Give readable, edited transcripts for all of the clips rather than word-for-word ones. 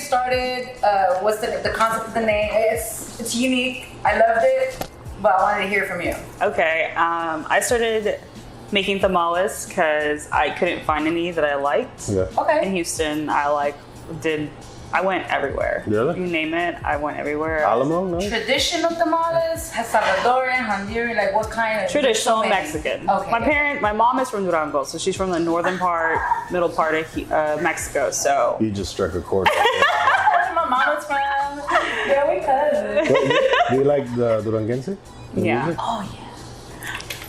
started? What's the concept of the name? It's unique. I loved it, but I wanted to hear from you. Okay, I started making tamales because I couldn't find any that I liked. Yeah. Okay. In Houston, I went everywhere. Really? You name it, I went everywhere. Alamo, no? Traditional tamales, Salvadoran, Honduran, like what kind of? Traditional so Mexican. Okay. My mom is from Durango, so she's from the northern part, middle part of Mexico. So You just struck a chord. That's where my mama's from. Yeah, we cousins. Do you like the Duranguense? The Yeah. music? Oh yeah.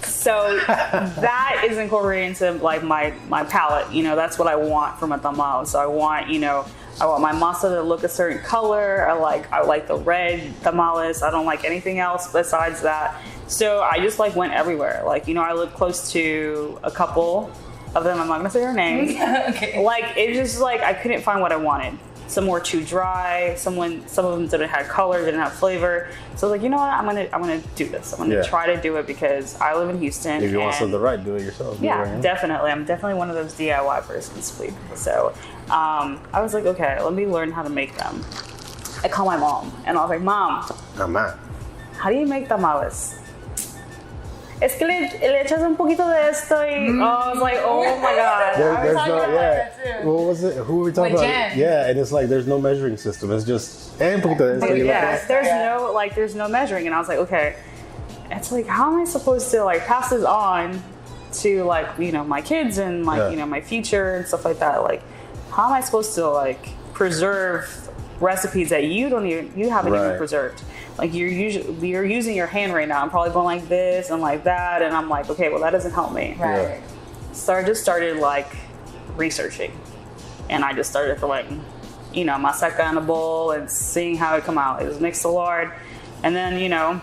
So that is incorporated into like my palate. You know, that's what I want from a tamal. So I want my masa to look a certain color. I like the red tamales. I don't like anything else besides that. So I just like went everywhere. Like, I lived close to a couple of them. I'm not gonna say their names. Okay. Like, it just like I couldn't find what I wanted. Some were too dry. Some of them didn't have color, didn't have flavor. So I was like, you know what? I'm gonna do this. I'm gonna try to do it because I live in Houston. If you want something right, do it yourself. Yeah, definitely. I'm definitely one of those DIY persons, please. So I was like, okay, let me learn how to make them. I called my mom and I was like, Mom, how do you make tamales? Es que le echas un poquito de esto y I was like, oh my God. There's talking no, about that too. What was it? Who were we talking With about? Jen. Yeah, and it's like there's no measuring system. It's just un poquito de esto. Yeah, there's no measuring, and I was like, okay. It's like, how am I supposed to like pass this on to like my kids and like my future and stuff like that? Like, how am I supposed to like preserve recipes that you haven't even preserved? Like you're using your hand right now. I'm probably going like this and like that, and I'm like, okay, well that doesn't help me. Right. Yeah. So I just started like researching, and I just started throwing, masaca in a bowl and seeing how it come out. It was mixed a lard, and then I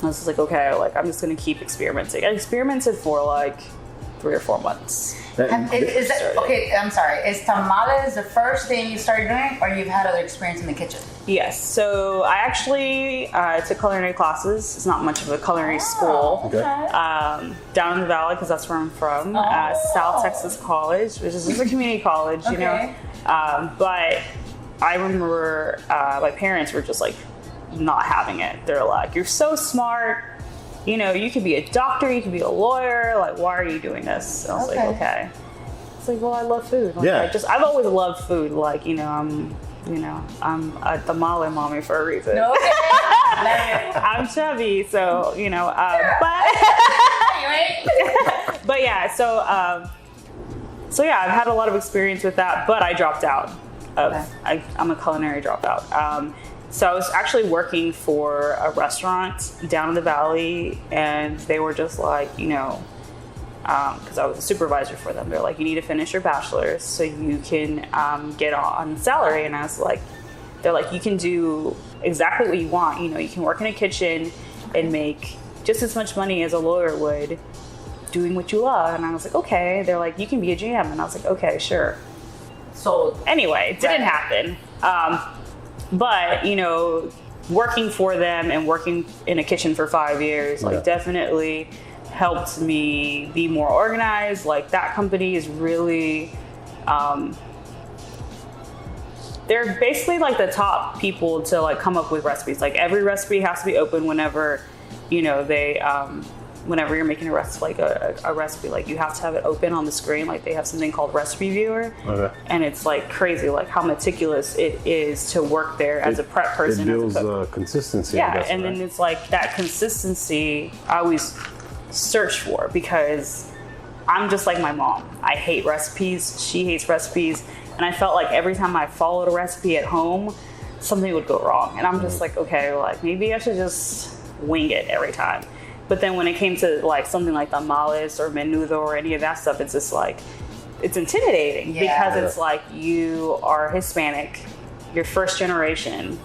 was just like, okay, like I'm just gonna keep experimenting. I experimented for like 3 or 4 months. Okay, I'm sorry. Is tamales the first thing you started doing, or you've had other experience in the kitchen? Yes. So I actually took culinary classes. It's not much of a culinary school. Okay. Down in the valley, because that's where I'm from. South Texas College, which is just a community college, Okay. But I remember my parents were just like not having it. They're like, "You're so smart. You could be a doctor, you could be a lawyer. Like, why are you doing this?" And I was like, okay. It's like, well, I love food. Like, I've always loved food. Like, I'm a Tamale Mami for a reason. Okay. I'm chubby, so but yeah, so I've had a lot of experience with that, but I dropped out. I'm a culinary dropout. So I was actually working for a restaurant down in the valley, and they were just like, because I was a supervisor for them. They're like, you need to finish your bachelor's so you can get on salary. And I was like, they're like, you can do exactly what you want. You can work in a kitchen and make just as much money as a lawyer would doing what you love. And I was like, okay. They're like, you can be a GM. And I was like, okay, sure. So anyway, it didn't happen. But, working for them and working in a kitchen for 5 years, definitely helped me be more organized. Like, that company is really, they're basically like the top people to like come up with recipes. Like, every recipe has to be open whenever, whenever you're making a recipe, like a recipe, like you have to have it open on the screen. Like, they have something called Recipe Viewer, and it's like crazy, like how meticulous it is to work there as a prep person. It builds consistency. Yeah, and then it's like that consistency I always search for, because I'm just like my mom. I hate recipes. She hates recipes, and I felt like every time I followed a recipe at home, something would go wrong, and I'm just like, okay, like maybe I should just wing it every time. But then when it came to like something like tamales or menudo or any of that stuff, it's just like, it's intimidating because it's like, you are Hispanic, you're first generation.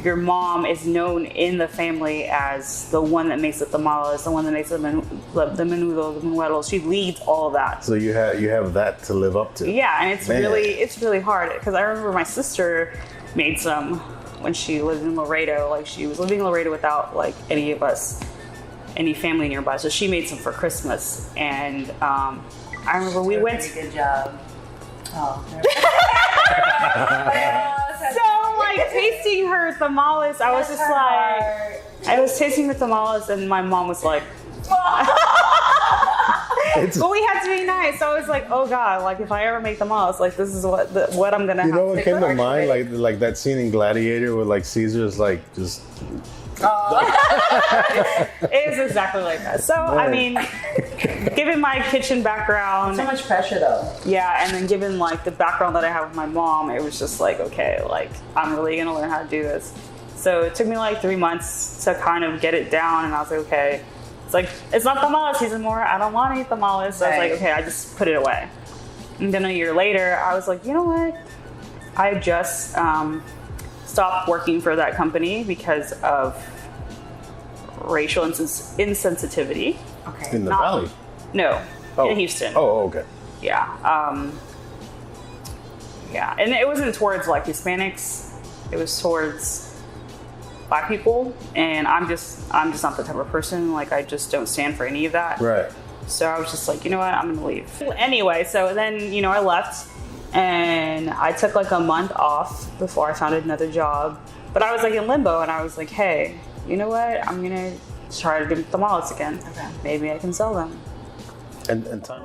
Your mom is known in the family as the one that makes the tamales, the one that makes the menudo, the menuelos. She leads all of that. So you have that to live up to. Yeah, and it's really hard, because I remember my sister made some when she lived in Laredo. Like, she was living in Laredo without like any family nearby, so she made some for Christmas, and I remember we went. Good job. Oh. So tasting her tamales. I was just like, I was tasting the tamales, and my mom was like, but we had to be nice. So I was like, oh God, like if I ever make tamales, like this is what I'm gonna have. You know what to came to cook. mind? Like that scene in Gladiator where like Caesar's like just. It is exactly like that. So I mean, given my kitchen background, So much pressure though. yeah, and then given like the background that I have with my mom, it was just like, okay, like I'm really gonna learn how to do this. So it took me like 3 months to kind of get it down, and I was like, okay, it's like it's not tamale season more. I don't want to eat tamales. So I was like, okay, I just put it away. And then a year later, I was like, you know what? I just stopped working for that company because of racial insensitivity. Okay. In the valley. No, Oh. in Houston. Oh, okay. Yeah. Yeah, and it wasn't towards like Hispanics. It was towards Black people, and I'm just not the type of person. Like I just don't stand for any of that. Right. So I was just like, you know what, I'm gonna leave. Anyway, so then I left, and I took like a month off before I found another job. But I was like in limbo, and I was like, hey, you know what? I'm gonna try to do tamales again. Okay. Maybe I can sell them. And time.